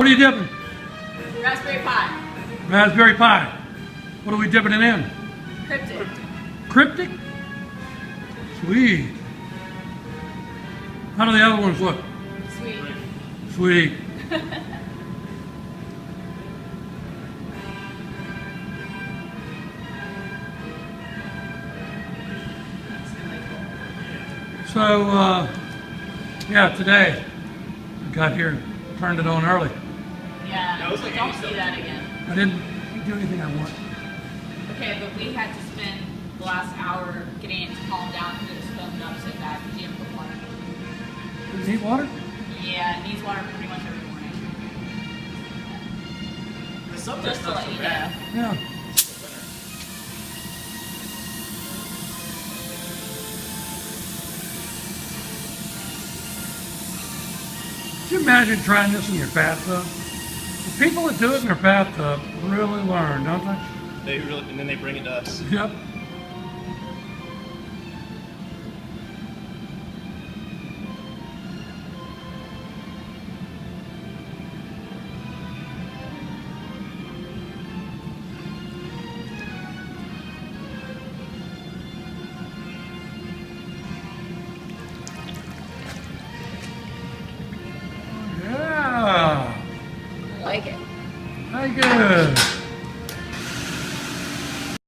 What are you dipping? Raspberry pie. Raspberry pie. What are we dipping it in? Cryptic. Cryptic? Sweet. How do the other ones look? Sweet. Sweet. So, yeah, today I got here, turned it on early. Yeah, That was like don't 87. do that again. I didn't do anything I want. Okay, but we had to spend the last hour getting it to calm down because it was foamed up so bad because you didn't put water. Does it need water? Yeah, it needs water pretty much every morning. The summer's Just to not let so you bad. know. Yeah. Can you imagine trying this in your bathtub? The people that do it in their bathtub really learn, don't they? They really, and then they bring it to us. Yep. Yeah. I like it. Very good.